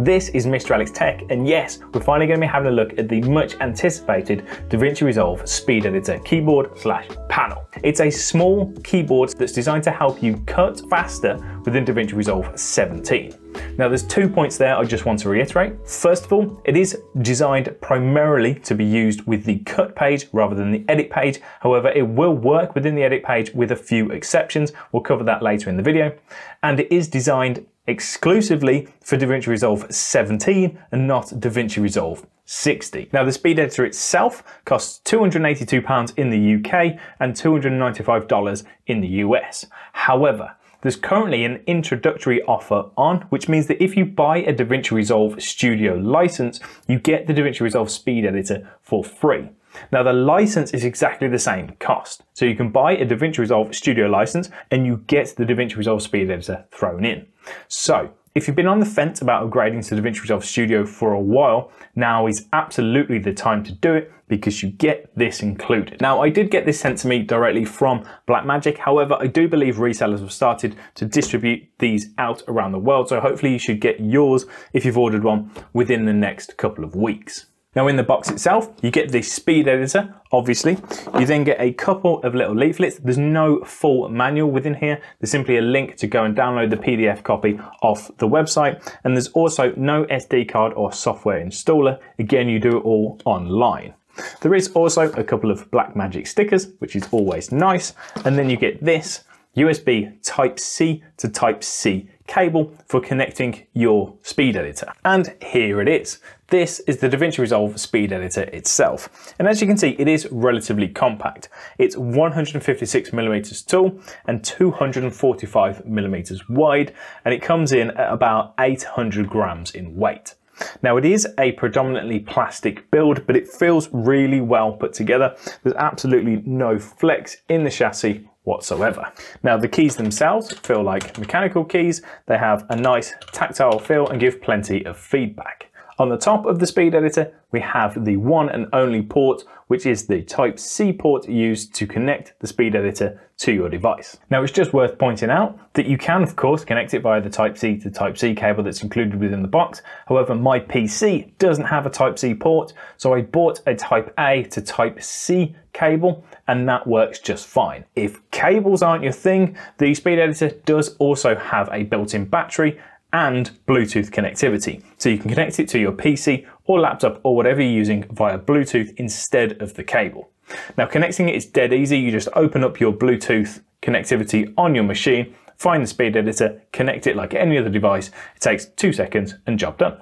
This is Mr. Alex Tech, and yes, we're finally going to be having a look at the much anticipated Davinci Resolve Speed Editor keyboard/panel. It's a small keyboard that's designed to help you cut faster within Davinci Resolve 17. Now there's 2 points there I just want to reiterate. First of all, it is designed primarily to be used with the cut page rather than the edit page. However, it will work within the edit page with a few exceptions. We'll cover that later in the video. And it is designed exclusively for Davinci Resolve 17 and not Davinci Resolve 60. Now the Speed Editor itself costs £282 in the UK and $295 in the US. However, there's currently an introductory offer on, which means that if you buy a Davinci Resolve Studio license, you get the Davinci Resolve Speed Editor for free. Now the license is exactly the same cost. So you can buy a Davinci Resolve Studio license and you get the Davinci Resolve Speed Editor thrown in. So if you've been on the fence about upgrading to Davinci Resolve Studio for a while, now is absolutely the time to do it because you get this included. Now I did get this sent to me directly from Blackmagic, however I do believe resellers have started to distribute these out around the world, so hopefully you should get yours if you've ordered one within the next couple of weeks. Now in the box itself, you get the Speed Editor, obviously. You then get a couple of little leaflets. There's no full manual within here. There's simply a link to go and download the PDF copy off the website. And there's also no SD card or software installer. Again, you do it all online. There is also a couple of Blackmagic stickers, which is always nice. And then you get this USB Type-C to Type-C cable for connecting your Speed Editor. And here it is. This is the Davinci Resolve Speed Editor itself. And as you can see, it is relatively compact. It's 156mm tall and 245mm wide, and it comes in at about 800 grams in weight. Now it is a predominantly plastic build, but it feels really well put together. There's absolutely no flex in the chassis whatsoever. Now the keys themselves feel like mechanical keys. They have a nice tactile feel and give plenty of feedback. On the top of the Speed Editor, we have the one and only port, which is the Type-C port used to connect the Speed Editor to your device. Now it's just worth pointing out that you can of course connect it via the Type-C to Type-C cable that's included within the box. However, my PC doesn't have a Type-C port, so I bought a Type-A to Type-C cable, and that works just fine. If cables aren't your thing, the Speed Editor does also have a built-in battery and Bluetooth connectivity. So you can connect it to your PC or laptop or whatever you're using via Bluetooth instead of the cable. Now connecting it is dead easy. You just open up your Bluetooth connectivity on your machine, find the Speed Editor, connect it like any other device. It takes 2 seconds and job done.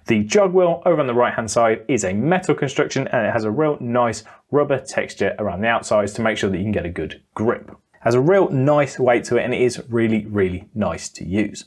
The jog wheel over on the right hand side is a metal construction and it has a real nice rubber texture around the outsides to make sure that you can get a good grip. It has a real nice weight to it and it is really, really nice to use.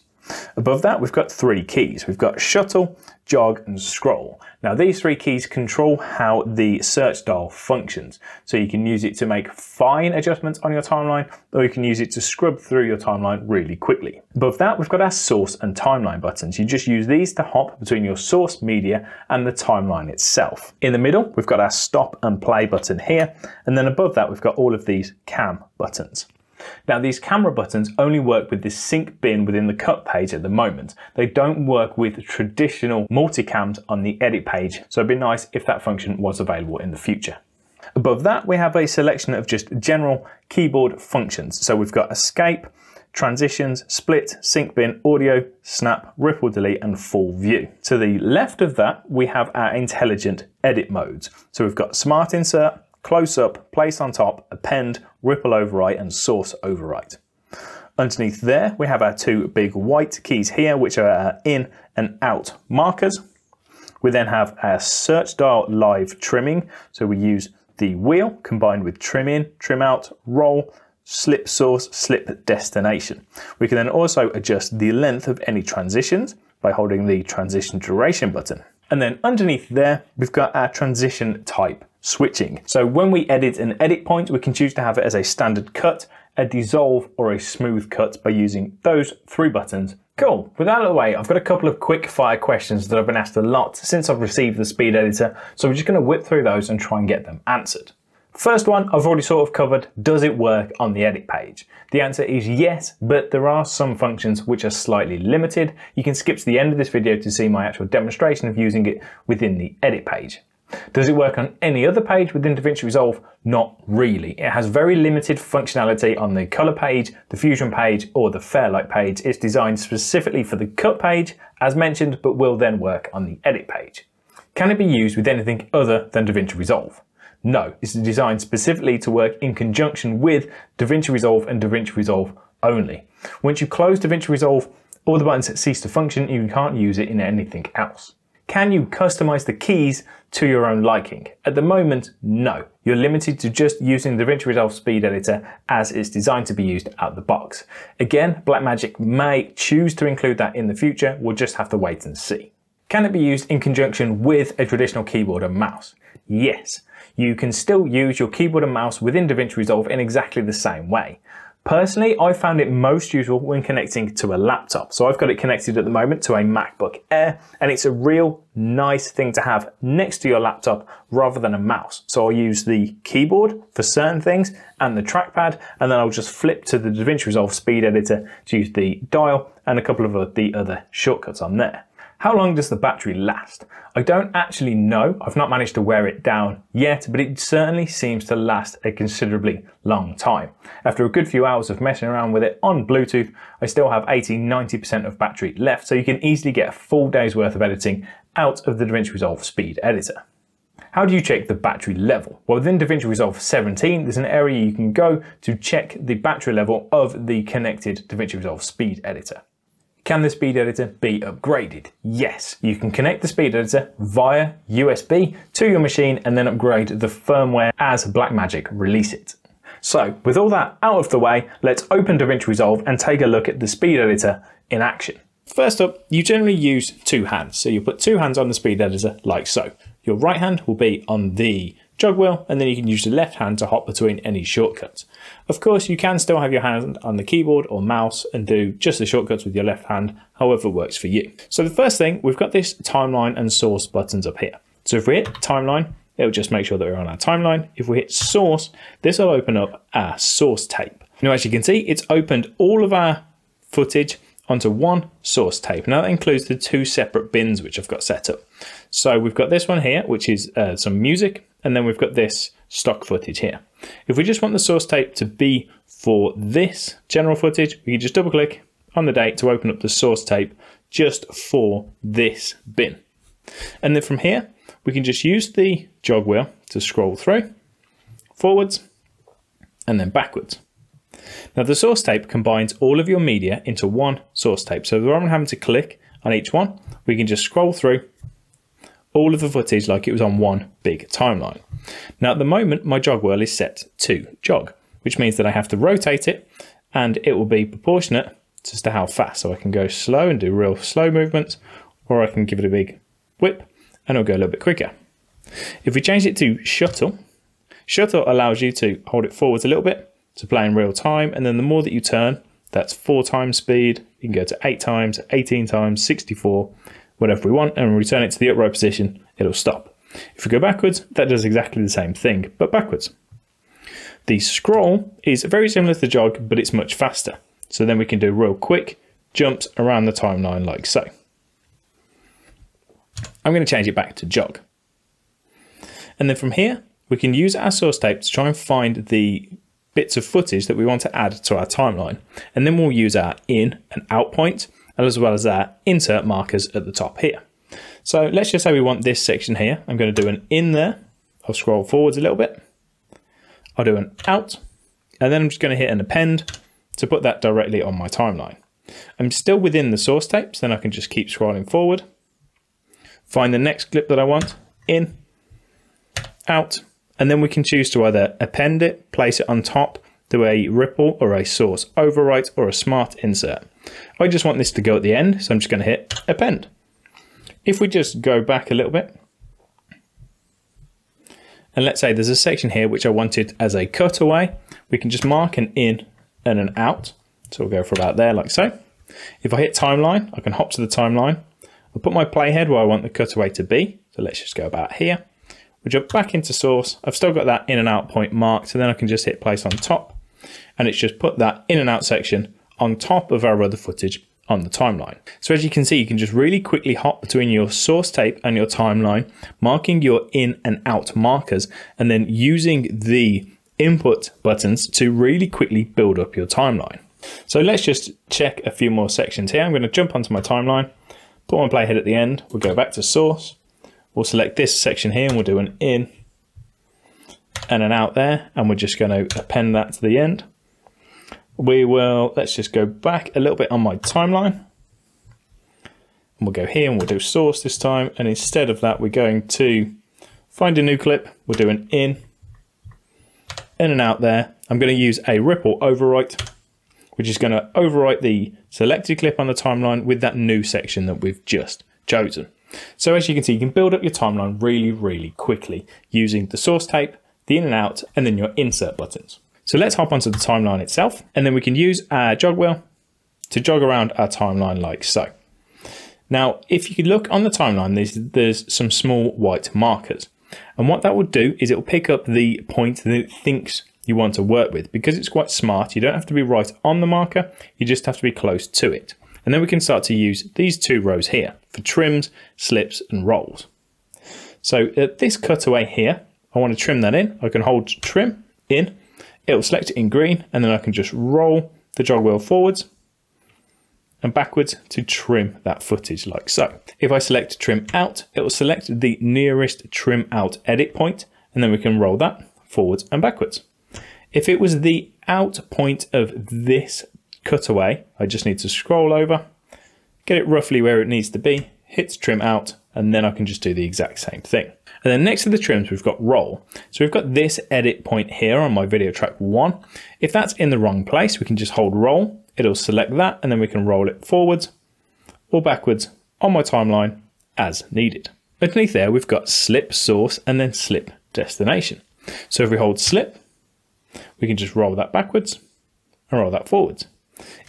Above that, we've got 3 keys. We've got shuttle, jog, and scroll. Now these 3 keys control how the search dial functions. So you can use it to make fine adjustments on your timeline, or you can use it to scrub through your timeline really quickly. Above that, we've got our source and timeline buttons. You just use these to hop between your source media and the timeline itself. In the middle, we've got our stop and play button here. And then above that, we've got all of these cam buttons. Now these camera buttons only work with the sync bin within the cut page at the moment. They don't work with traditional multicams on the edit page, so it'd be nice if that function was available in the future. Above that we have a selection of just general keyboard functions. So we've got escape, transitions, split, sync bin, audio, snap, ripple delete and full view. To the left of that we have our intelligent edit modes. So we've got smart insert, close up, place on top, append, ripple overwrite and source overwrite. Underneath there we have our 2 big white keys here, which are our in and out markers. We then have our search dial live trimming, so we use the wheel combined with trim in, trim out, roll, slip source, slip destination. We can then also adjust the length of any transitions by holding the transition duration button. And then underneath there we've got our transition type switching. So when we edit an edit point, we can choose to have it as a standard cut, a dissolve or a smooth cut by using those 3 buttons. Cool, with that out of the way, I've got a couple of quick fire questions that I've been asked a lot since I've received the Speed Editor, so we're just going to whip through those and try and get them answered. First one I've already sort of covered. Does it work on the edit page? The answer is yes, but there are some functions which are slightly limited. You can skip to the end of this video to see my actual demonstration of using it within the edit page. Does it work on any other page within Davinci Resolve? Not really. It has very limited functionality on the color page, the fusion page, or the Fairlight page. It's designed specifically for the cut page, as mentioned, but will then work on the edit page. Can it be used with anything other than Davinci Resolve? No, it's designed specifically to work in conjunction with Davinci Resolve and Davinci Resolve only. Once you close Davinci Resolve, all the buttons cease to function and you can't use it in anything else. Can you customize the keys to your own liking? At the moment, no. You're limited to just using the Davinci Resolve Speed Editor as it's designed to be used out the box. Again, Blackmagic may choose to include that in the future. We'll just have to wait and see. Can it be used in conjunction with a traditional keyboard and mouse? Yes. You can still use your keyboard and mouse within Davinci Resolve in exactly the same way. Personally, I found it most useful when connecting to a laptop. So I've got it connected at the moment to a MacBook Air, and it's a real nice thing to have next to your laptop rather than a mouse. So I'll use the keyboard for certain things and the trackpad, and then I'll just flip to the Davinci Resolve Speed Editor to use the dial and a couple of the other shortcuts on there. How long does the battery last? I don't actually know. I've not managed to wear it down yet, but it certainly seems to last a considerably long time. After a good few hours of messing around with it on Bluetooth, I still have 80–90% of battery left, so you can easily get a full day's worth of editing out of the Davinci Resolve Speed Editor. How do you check the battery level? Well, within Davinci Resolve 17, there's an area you can go to check the battery level of the connected Davinci Resolve Speed Editor. Can the Speed Editor be upgraded? Yes, you can connect the Speed Editor via USB to your machine and then upgrade the firmware as Blackmagic release it. So with all that out of the way, let's open Davinci Resolve and take a look at the Speed Editor in action. First up, you generally use two hands. So you put two hands on the Speed Editor like so. Your right hand will be on the jog wheel, and then you can use the left hand to hop between any shortcuts. Of course, you can still have your hand on the keyboard or mouse and do just the shortcuts with your left hand, however works for you. So the first thing, we've got this timeline and source buttons up here. So if we hit timeline, it'll just make sure that we're on our timeline. If we hit source, this will open up our source tape. Now, as you can see, it's opened all of our footage onto one source tape. Now that includes the two separate bins which I've got set up. So we've got this one here, which is some music, and then we've got this stock footage here. If we just want the source tape to be for this general footage, we can just double click on the date to open up the source tape just for this bin. And then from here, we can just use the jog wheel to scroll through, forwards, and then backwards. Now the source tape combines all of your media into one source tape. So rather than having to click on each one, we can just scroll through all of the footage like it was on one big timeline. Now at the moment, my jog wheel is set to jog, which means that I have to rotate it and it will be proportionate as to how fast. So I can go slow and do real slow movements, or I can give it a big whip and it'll go a little bit quicker. If we change it to shuttle, shuttle allows you to hold it forwards a little bit to play in real time, and then the more that you turn, that's 4 times speed. You can go to 8 times, 18 times, 64, whatever we want, and when we return it to the upright position, it'll stop. If we go backwards, that does exactly the same thing, but backwards. The scroll is very similar to the jog, but it's much faster. So then we can do real quick jumps around the timeline like so. I'm going to change it back to jog. And then from here, we can use our source tape to try and find the bits of footage that we want to add to our timeline. And then we'll use our in and out point, as well as our insert markers at the top here. So let's just say we want this section here. I'm going to do an in there. I'll scroll forwards a little bit. I'll do an out, and then I'm just going to hit an append to put that directly on my timeline. I'm still within the source tape, so then I can just keep scrolling forward. Find the next clip that I want, in, out, and then we can choose to either append it, place it on top, do a ripple or a source overwrite or a smart insert. I just want this to go at the end, so I'm just going to hit append. If we just go back a little bit, and let's say there's a section here which I wanted as a cutaway, we can just mark an in and an out. So we'll go for about there like so. If I hit timeline, I can hop to the timeline. I'll put my playhead where I want the cutaway to be. So let's just go about here. We'll jump back into source. I've still got that in and out point marked, so then I can just hit place on top, and it's just put that in and out section on top of our other footage on the timeline. So as you can see, you can just really quickly hop between your source tape and your timeline, marking your in and out markers, and then using the input buttons to really quickly build up your timeline. So let's just check a few more sections here. I'm going to jump onto my timeline, put my playhead at the end, we'll go back to source, we'll select this section here and we'll do an in and an out there, and we're just going to append that to the end. Let's just go back a little bit on my timeline, and we'll go here and we'll do source this time, and instead of that we're going to find a new clip, we'll do an in and out there. I'm going to use a ripple overwrite, which is going to overwrite the selected clip on the timeline with that new section that we've just chosen. So as you can see, you can build up your timeline really quickly using the source tape, the in and out, and then your insert buttons. So let's hop onto the timeline itself, and then we can use our jog wheel to jog around our timeline like so. Now, if you look on the timeline, there's some small white markers. And what that will do is it will pick up the point that it thinks you want to work with. Because it's quite smart, you don't have to be right on the marker, you just have to be close to it. And then we can start to use these two rows here for trims, slips, and rolls. So at this cutaway here, I want to trim that in. I can hold trim in, it'll select it in green, and then I can just roll the jog wheel forwards and backwards to trim that footage like so. If I select trim out, it will select the nearest trim out edit point, and then we can roll that forwards and backwards. If it was the out point of this cutaway, I just need to scroll over, get it roughly where it needs to be, hit trim out, and then I can just do the exact same thing. And then next to the trims, we've got roll. So we've got this edit point here on my video track 1. If that's in the wrong place, we can just hold roll. It'll select that, and then we can roll it forwards or backwards on my timeline as needed. Underneath there, we've got slip source and then slip destination. So if we hold slip, we can just roll that backwards and roll that forwards.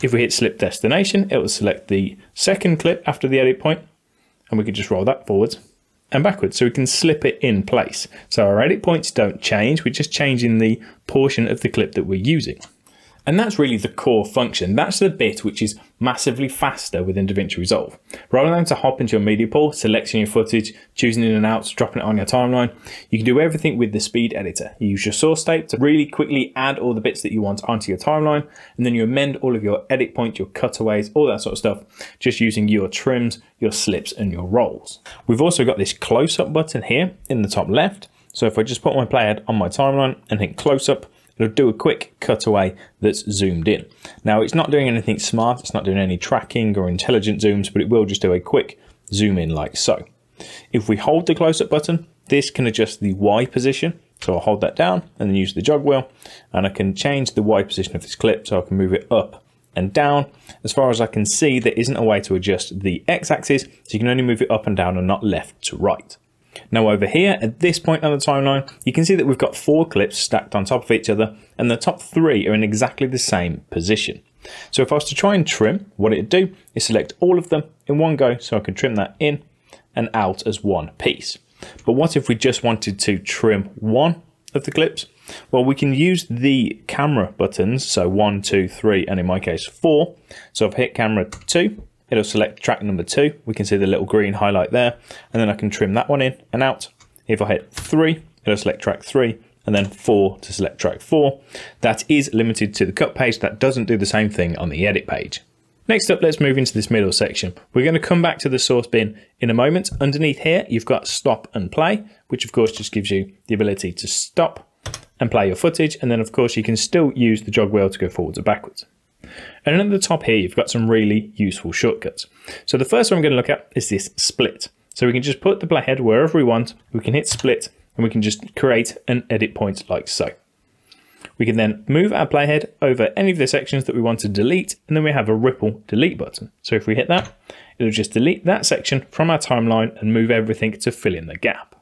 If we hit slip destination, it will select the second clip after the edit point, and we can just roll that forwards and backwards, so we can slip it in place. So our edit points don't change, we're just changing the portion of the clip that we're using. And that's really the core function. That's the bit which is massively faster within Davinci Resolve. Rather than to hop into your media pool, selecting your footage, choosing in and out, dropping it on your timeline, you can do everything with the speed editor. You use your source tape to really quickly add all the bits that you want onto your timeline, and then you amend all of your edit points, your cutaways, all that sort of stuff, just using your trims, your slips, and your rolls. We've also got this close-up button here in the top left. So if I just put my playhead on my timeline and hit close-up, it'll do a quick cutaway that's zoomed in. Now, it's not doing anything smart, it's not doing any tracking or intelligent zooms, but it will just do a quick zoom in like so. If we hold the close-up button, this can adjust the Y position. So I'll hold that down and then use the jog wheel, and I can change the Y position of this clip, so I can move it up and down. As far as I can see, there isn't a way to adjust the X axis, so you can only move it up and down and not left to right. Now over here, at this point on the timeline, you can see that we've got 4 clips stacked on top of each other, and the top 3 are in exactly the same position. So if I was to try and trim, what it'd do is select all of them in one go, so I can trim that in and out as one piece. But what if we just wanted to trim one of the clips? Well, we can use the camera buttons, so 1, 2, 3, and in my case 4. So if I hit camera 2, it'll select track number 2. We can see the little green highlight there, and then I can trim that one in and out. If I hit 3, it'll select track 3, and then 4 to select track 4. That is limited to the cut page. That doesn't do the same thing on the edit page. Next up, let's move into this middle section. We're going to come back to the source bin in a moment. Underneath here, you've got stop and play, which of course just gives you the ability to stop and play your footage. And then of course you can still use the jog wheel to go forwards or backwards. And then at the top here, you've got some really useful shortcuts. So the first one I'm going to look at is this split. So we can just put the playhead wherever we want. We can hit split, and we can just create an edit point like so. We can then move our playhead over any of the sections that we want to delete, and then we have a ripple delete button. So if we hit that, it'll just delete that section from our timeline and move everything to fill in the gap.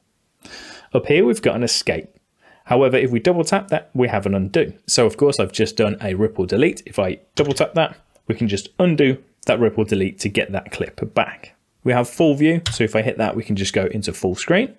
Up here, we've got an escape. However, if we double tap that, we have an undo. So of course, I've just done a ripple delete. If I double tap that, we can just undo that ripple delete to get that clip back. We have full view. So if I hit that, we can just go into full screen.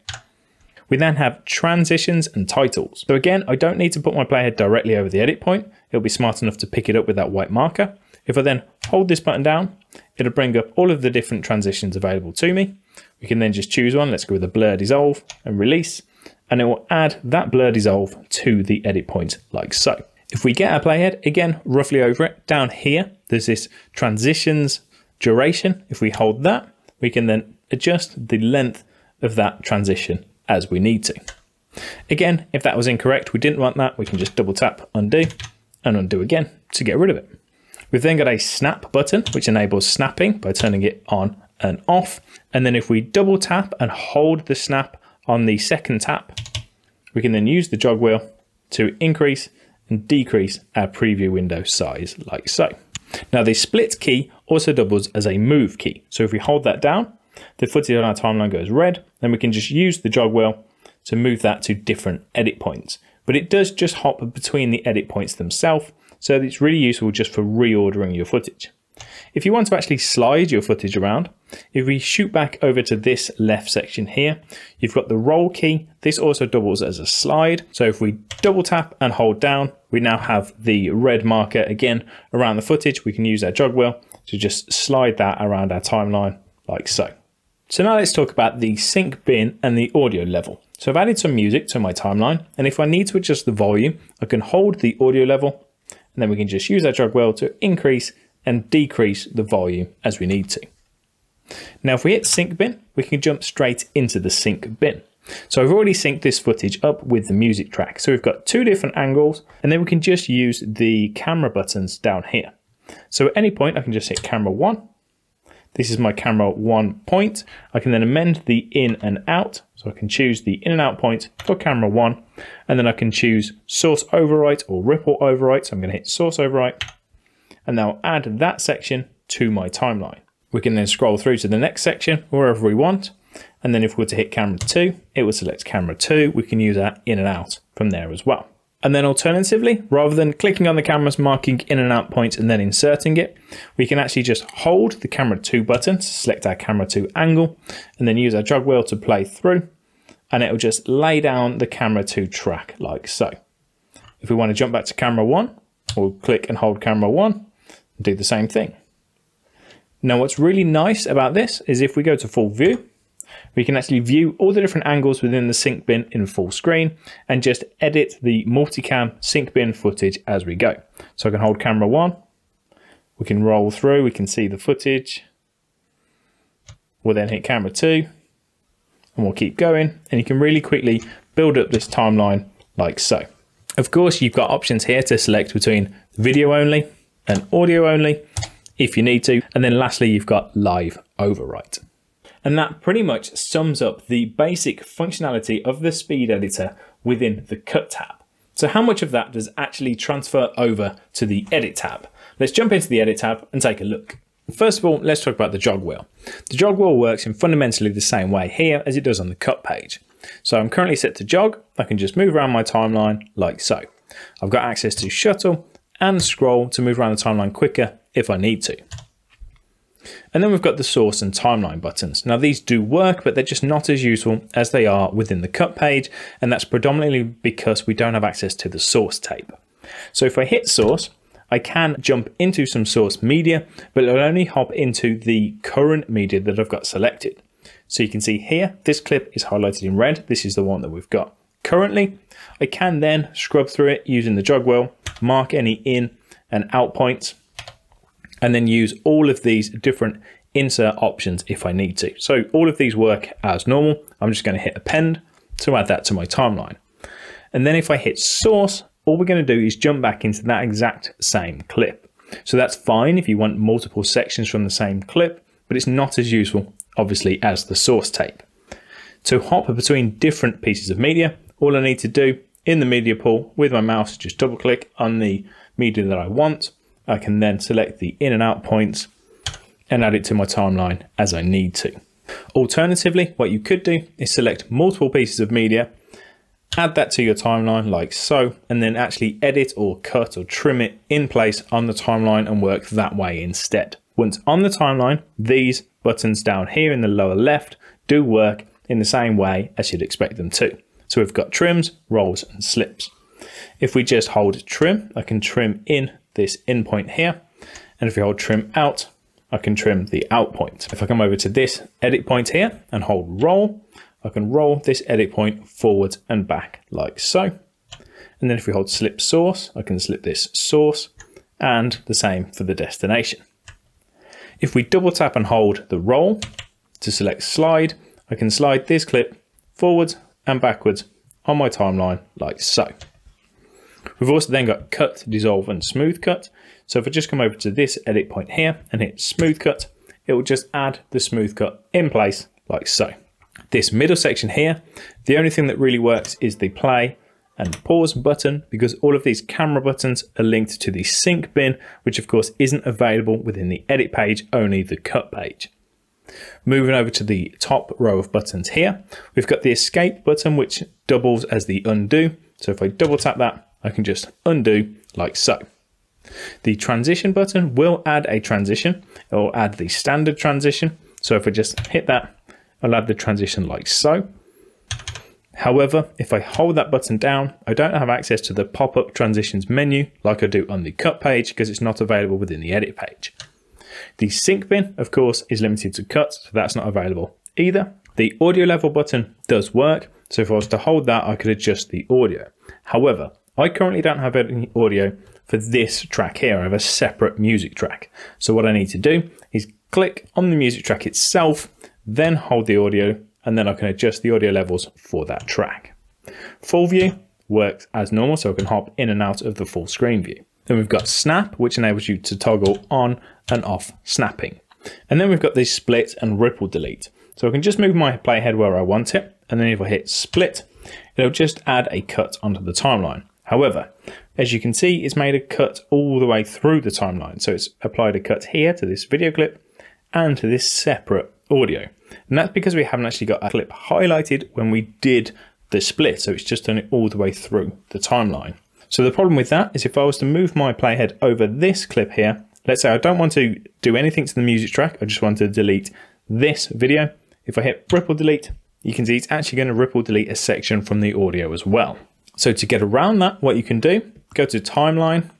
We then have transitions and titles. So again, I don't need to put my playhead directly over the edit point. It'll be smart enough to pick it up with that white marker. If I then hold this button down, it'll bring up all of the different transitions available to me. We can then just choose one. Let's go with the blur dissolve and release, and it will add that blur dissolve to the edit point like so. If we get our playhead, again, roughly over it, down here, there's this transitions duration. If we hold that, we can then adjust the length of that transition as we need to. Again, if that was incorrect, we didn't want that, we can just double tap undo and undo again to get rid of it. We've then got a snap button, which enables snapping by turning it on and off. And then if we double tap and hold the snap on the second tap, we can then use the jog wheel to increase and decrease our preview window size like so. Now the split key also doubles as a move key. So if we hold that down, the footage on our timeline goes red, then we can just use the jog wheel to move that to different edit points. But it does just hop between the edit points themselves, so it's really useful just for reordering your footage. If you want to actually slide your footage around, if we shoot back over to this left section here, you've got the roll key. This also doubles as a slide. So if we double tap and hold down, we now have the red marker again around the footage. We can use our jog wheel to just slide that around our timeline like so. So now let's talk about the sync bin and the audio level. So I've added some music to my timeline, and if I need to adjust the volume, I can hold the audio level, and then we can just use our jog wheel to increase and decrease the volume as we need to. Now if we hit sync bin, we can jump straight into the sync bin. So I've already synced this footage up with the music track. So we've got two different angles, and then we can just use the camera buttons down here. So at any point I can just hit camera 1. This is my camera 1 point. I can then amend the in and out. So I can choose the in and out point for camera 1, and then I can choose source overwrite or ripple overwrite. So I'm going to hit source overwrite, and now add that section to my timeline. We can then scroll through to the next section wherever we want. And then if we were to hit camera 2, it will select camera 2. We can use our in and out from there as well. And then alternatively, rather than clicking on the cameras, marking in and out points and then inserting it, we can actually just hold the camera 2 button to select our camera 2 angle, and then use our jog wheel to play through, and it will just lay down the camera 2 track like so. If we want to jump back to camera 1, we'll click and hold camera 1 and do the same thing. Now what's really nice about this is if we go to full view, we can actually view all the different angles within the sync bin in full screen and just edit the multicam sync bin footage as we go. So I can hold camera 1, we can roll through, we can see the footage. We'll then hit camera 2 and we'll keep going, and you can really quickly build up this timeline like so. Of course, you've got options here to select between video only and audio only if you need to. And then lastly, you've got live overwrite. And that pretty much sums up the basic functionality of the Speed Editor within the Cut tab. So how much of that does actually transfer over to the Edit tab? Let's jump into the Edit tab and take a look. First of all, let's talk about the jog wheel. The jog wheel works in fundamentally the same way here as it does on the Cut page. So I'm currently set to jog. I can just move around my timeline like so. I've got access to shuttle and scroll to move around the timeline quicker if I need to. And then we've got the source and timeline buttons. Now these do work, but they're just not as useful as they are within the Cut page, and that's predominantly because we don't have access to the source tape. So if I hit source, I can jump into some source media, but it'll only hop into the current media that I've got selected. So you can see here, this clip is highlighted in red. This is the one that we've got currently. I can then scrub through it using the jog wheel, mark any in and out points, and then use all of these different insert options if I need to. So all of these work as normal. I'm just going to hit append to add that to my timeline. And then if I hit source, all we're going to do is jump back into that exact same clip. So that's fine if you want multiple sections from the same clip, but it's not as useful, obviously, as the source tape. To hop between different pieces of media, all I need to do in the media pool with my mouse, just double click on the media that I want. I can then select the in and out points and add it to my timeline as I need to. Alternatively, what you could do is select multiple pieces of media, add that to your timeline like so, and then actually edit or cut or trim it in place on the timeline and work that way instead. Once on the timeline, these buttons down here in the lower left do work in the same way as you'd expect them to. So we've got trims, rolls and slips. If we just hold trim, I can trim in this in point here. And if we hold trim out, I can trim the out point. If I come over to this edit point here and hold roll, I can roll this edit point forwards and back like so. And then if we hold slip source, I can slip this source, and the same for the destination. If we double tap and hold the roll to select slide, I can slide this clip forwards and backwards on my timeline like so. We've also then got cut, dissolve and smooth cut. So if I just come over to this edit point here and hit smooth cut, it will just add the smooth cut in place like so. This middle section here, the only thing that really works is the play and pause button, because all of these camera buttons are linked to the sync bin, which of course isn't available within the edit page, only the cut page. Moving over to the top row of buttons here, we've got the escape button, which doubles as the undo. So if I double tap that, I can just undo like so. The transition button will add a transition. It will add the standard transition. So if I just hit that, I'll add the transition like so. However, if I hold that button down, I don't have access to the pop-up transitions menu like I do on the cut page, because it's not available within the edit page. The sync bin, of course, is limited to cuts, so that's not available either. The audio level button does work, so if I was to hold that, I could adjust the audio. However, I currently don't have any audio for this track here. I have a separate music track. So what I need to do is click on the music track itself, then hold the audio, and then I can adjust the audio levels for that track. Full view works as normal, so I can hop in and out of the full screen view. Then we've got snap, which enables you to toggle on and off snapping. And then we've got this split and ripple delete. So I can just move my playhead where I want it, and then if I hit split, it'll just add a cut onto the timeline. However, as you can see, it's made a cut all the way through the timeline. So it's applied a cut here to this video clip and to this separate audio. And that's because we haven't actually got a clip highlighted when we did the split. So it's just done it all the way through the timeline. So the problem with that is if I was to move my playhead over this clip here, let's say I don't want to do anything to the music track, I just want to delete this video. If I hit ripple delete, you can see it's actually going to ripple delete a section from the audio as well. So to get around that, what you can do, go to timeline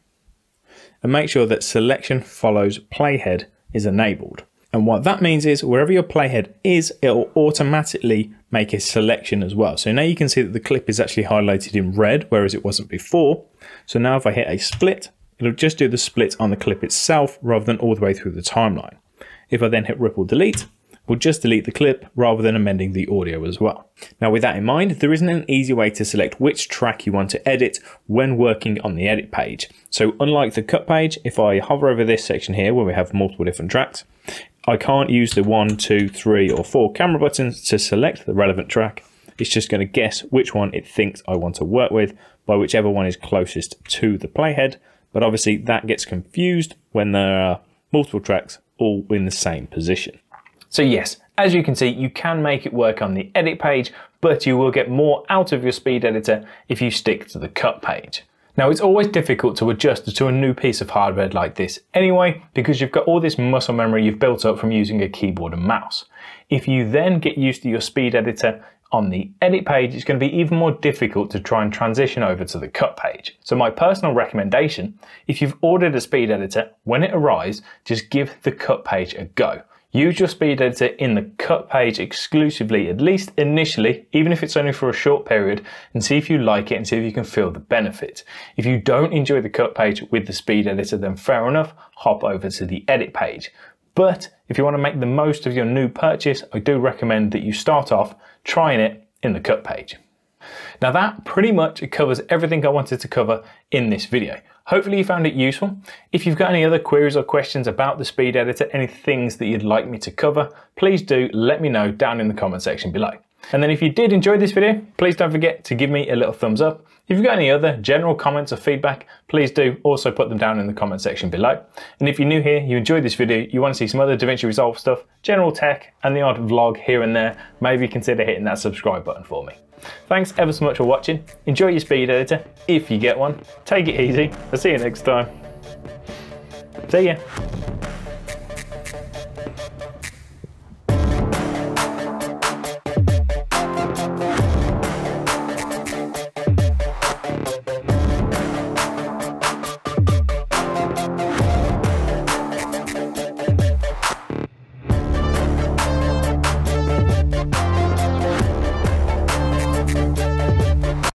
and make sure that selection follows playhead is enabled. And what that means is wherever your playhead is, it'll automatically make a selection as well. So now you can see that the clip is actually highlighted in red, whereas it wasn't before. So now if I hit a split, it'll just do the split on the clip itself rather than all the way through the timeline. If I then hit ripple delete, we'll just delete the clip rather than amending the audio as well. Now with that in mind, there isn't an easy way to select which track you want to edit when working on the edit page. So unlike the cut page, if I hover over this section here where we have multiple different tracks, I can't use the 1, 2, 3 or 4 camera buttons to select the relevant track. It's just going to guess which one it thinks I want to work with by whichever one is closest to the playhead. But obviously that gets confused when there are multiple tracks all in the same position. So yes, as you can see, you can make it work on the edit page, but you will get more out of your speed editor if you stick to the cut page. Now it's always difficult to adjust to a new piece of hardware like this anyway, because you've got all this muscle memory you've built up from using a keyboard and mouse. If you then get used to your speed editor on the edit page, it's going to be even more difficult to try and transition over to the cut page. So my personal recommendation, if you've ordered a speed editor, when it arrives, just give the cut page a go. Use your speed editor in the cut page exclusively, at least initially, even if it's only for a short period, and see if you like it and see if you can feel the benefit. If you don't enjoy the cut page with the speed editor, then fair enough, hop over to the edit page. But if you want to make the most of your new purchase, I do recommend that you start off trying it in the cut page. Now that pretty much covers everything I wanted to cover in this video. Hopefully you found it useful. If you've got any other queries or questions about the speed editor, any things that you'd like me to cover, please do let me know down in the comment section below. And then if you did enjoy this video, please don't forget to give me a little thumbs up. If you've got any other general comments or feedback, please do also put them down in the comment section below. And if you're new here, you enjoyed this video, you want to see some other Davinci Resolve stuff, general tech, and the odd vlog here and there, maybe consider hitting that subscribe button for me. Thanks ever so much for watching. Enjoy your speed editor, if you get one. Take it easy. I'll see you next time. See ya.